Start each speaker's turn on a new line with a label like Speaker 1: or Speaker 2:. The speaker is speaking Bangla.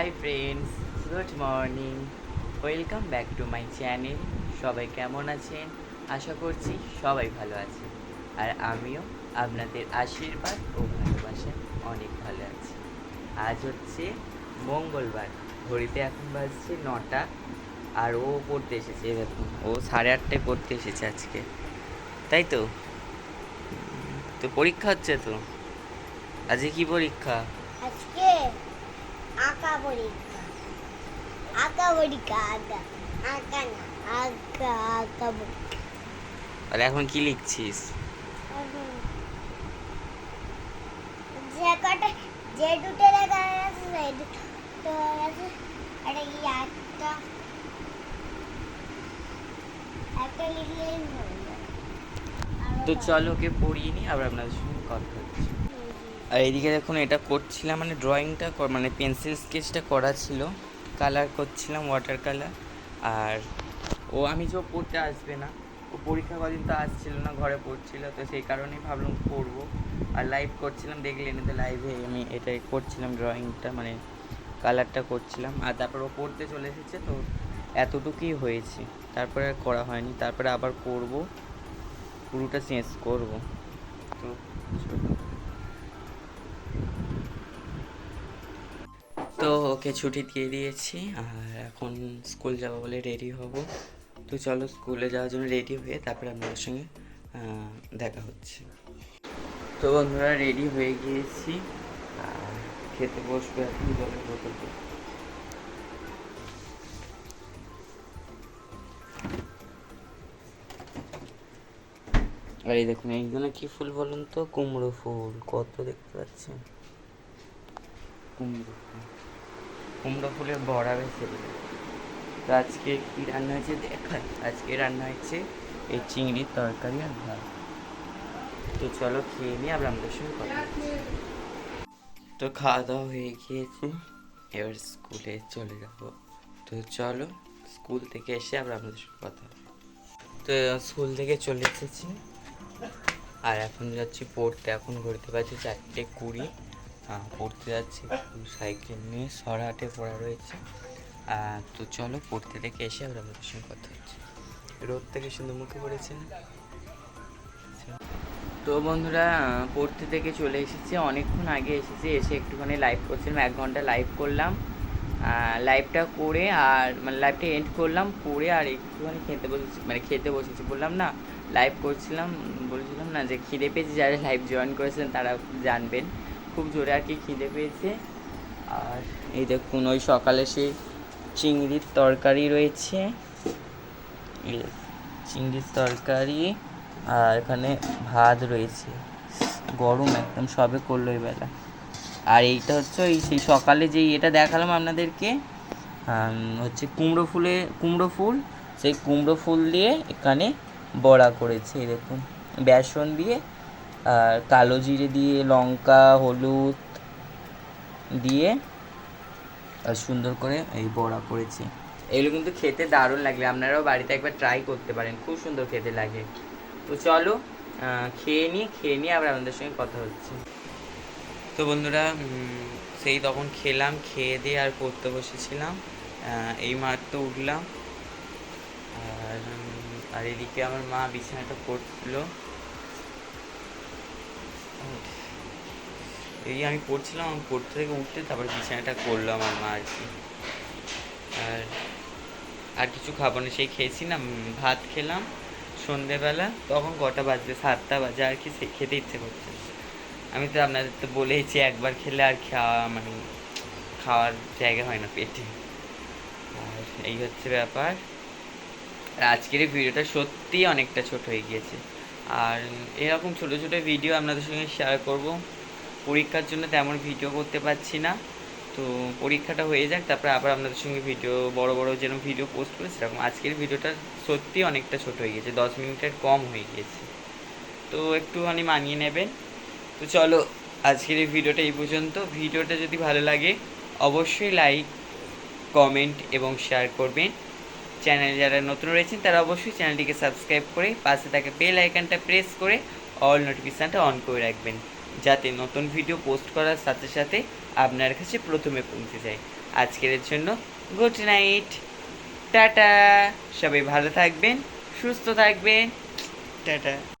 Speaker 1: Hi friends, good morning. Welcome back to my channel. সবাই কেমন আছেন? আশা করছি সবাই ভালো আছে। আর আমিও আপনাদের আশীর্বাদ ও ভালোবাসায় অনেক ভালো আছি। আজ হচ্ছে মঙ্গলবার, ঘড়িতে এখন বাজছে 9টা। আর ও পড়তে এসেছে, দেখুন ও 8:30টায় পড়তে এসেছে আজকে, তাই তো? তো পরীক্ষা হচ্ছে তো? আজকে কি পরীক্ষা?
Speaker 2: আজকে আঁকা পরীক্ষা। আঁকা পরীক্ষা। আঁকা আঁকা না আঁকা আঁকা পরীক্ষা।
Speaker 1: তাহলে এখন কি লিখছিস?
Speaker 2: যে কটা যে দুটো লেখা আছে সেই দুটো আছে। আর এই একটা একটা লিখলেই হয়ে যাবে।
Speaker 1: তো চলো ওকে পড়িয়ে নিই, আবার আপনাদের সঙ্গে কথা হচ্ছে। আর এইদিকে দেখুন, এটা করছিলাম মানে ড্রয়িংটা মানে পেন্সিল স্কেচটা করা ছিল, কালার করছিলাম, ওয়াটার কালার। আর আমি যে পড়তে আসবে না, ও পরীক্ষা কদিন তো আসছিল না, ঘরে পড়ছিল, তো সেই কারণেই ভাবলাম করবো। আর লাইভ করছিলাম, দেখলেন তো লাইভে আমি এটাই করছিলাম, ড্রয়িংটা মানে কালারটা করছিলাম। আর তারপর ও পড়তে চলে এসেছে, তো এতটুকুই হয়েছে, তারপরে আর করা হয়নি। তারপরে আবার করব, পুরোটা চেঞ্জ করব। তো তো ওকে ছুটি দিয়ে দিয়েছি, আর এখন স্কুল যাবো বলে রেডি হব। তো চলো স্কুলে যাওয়ার জন্য রেডি হয়ে তারপরে আপনাদের সঙ্গে দেখা হচ্ছে। তো বন্ধুরা রেডি হয়ে গিয়েছি, আর খেতে বসবো এখন, জলের বোতল। আর এই দেখুন, এইখানে কি ফুল বলুন তো? কুমড়ো ফুল, কত দেখতে পাচ্ছেন কুমড়ো ফুল। কুমড়ো ফুলের বড়া বেছে দিল। তো আজকে কী রান্না হয়েছে দেখায়? আজকে রান্না হয়েছে এই চিংড়ির তরকারি আর ভাত। তো চলো খেয়ে নিই, আবার আমাদের সঙ্গে কথা হচ্ছে। তো খাওয়া দাওয়া হয়ে গিয়েছে, এবার স্কুলে চলে যাব। তো চলো স্কুল থেকে এসে আবার আমাদের সঙ্গে কথা হবে। তো স্কুল থেকে চলে এসেছি, আর এখন যাচ্ছি পড়তে। এখন ঘুরতে পারছি 4:20। পড়তে যাচ্ছি, সাইকেল নিয়ে সরহাটে পড়া রয়েছে। তো চলো পড়তে থেকে এসে আবার আমাদের সঙ্গে কথা হচ্ছে। রোদ থেকে সুন্দর মুখে পড়েছে না? তো বন্ধুরা পড়তে থেকে চলে এসেছি, অনেকক্ষণ আগে এসেছি। এসে একটুখানি লাইভ করছিলাম, 1 ঘন্টা লাইভ করলাম। লাইভটা করে আর মানে লাইভটা এন্ড করলাম করে, আর একটুখানি খেতে বসেছি বললাম না, লাইভ করছিলাম, বলছিলাম না যে খিদে পেয়েছে। যারা লাইভ জয়েন করেছেন তারা জানবেন, খুব জোরে আর কি খিদে পেয়েছে। আর এই দেখুন, ওই সকালে সেই চিংড়ির তরকারি রয়েছে, চিংড়ির তরকারি, আর এখানে ভাত রয়েছে, গরম একদম, সবে করলো এই বেলা। আর এইটা হচ্ছে ওই সেই সকালে যেই এটা দেখালাম আপনাদেরকে, হচ্ছে কুমড়ো ফুল, সেই কুমড়ো ফুল দিয়ে এখানে বড়া করেছে। এই দেখুন, বেসন দিয়ে আর কালো জিরে দিয়ে, লঙ্কা, হলুদ দিয়ে আর সুন্দর করে এই বড়া করেছে। এগুলো কিন্তু খেতে দারুণ লাগলে, আপনারাও বাড়িতে একবার ট্রাই করতে পারেন, খুব সুন্দর খেতে লাগে। তো চলো খেয়ে নিয়ে আবার আমাদের সঙ্গে কথা হচ্ছে। তো বন্ধুরা সেই তখন খেলাম, খেয়ে দিয়ে আর পড়তে বসেছিলাম। এই মাত্র উঠলাম, আর এদিকে আমার মা বিছানাটা করছিল। এই আমি পড়ছিলাম, আমি পড়তে থেকে উঠতে তারপর বিছানাটা করলো আমার মা আর কি। আর আর কিছু খাবো না, সেই খেয়েছি না, ভাত খেলাম সন্ধেবেলা, তখন কটা বাজবে, 7টা বাজে আর কি, খেতে ইচ্ছে করছে। আমি তো আপনাদের তো বলেইছি, একবার খেলে আর খাওয়ার জায়গা হয় না পেটে। আর এই হচ্ছে ব্যাপার। আর আজকের এই ভিডিওটা সত্যিই অনেকটা ছোট হয়ে গিয়েছে, আর এরকম ছোট ছোট ভিডিও আপনাদের সঙ্গে শেয়ার করব। পরীক্ষার জন্য তেমন ভিডিও করতে পারছি না, তো পরীক্ষাটা হয়ে যাক, তারপরে আবার আপনাদের সঙ্গে ভিডিও বড় বড় যেরকম ভিডিও পোস্ট করে সেরকম। আজকের ভিডিওটা সত্যি অনেকটা ছোট হয়ে গেছে, 10 মিনিটের কম হয়ে গিয়েছে, তো একটুখানি মানিয়ে নেবেন। তো চলো আজকের এই ভিডিওটা এই পর্যন্ত। ভিডিওটা যদি ভালো লাগে অবশ্যই লাইক, কমেন্ট এবং শেয়ার করবেন। চ্যানেলে যারা নতুন রয়েছেন তারা অবশ্যই চ্যানেলটিকে সাবস্ক্রাইব করে পাশে থাকা বেল আইকনটা প্রেস করে অল নোটিফিকেশানটা অন করে রাখবেন, যাতে নতুন ভিডিও পোস্ট করার সাথে সাথে আপনার কাছে প্রথমে পৌঁছে যায়। আজকের জন্য গুড নাইট, টাটা। সবাই ভালো থাকবেন, সুস্থ থাকবেন, টাটা।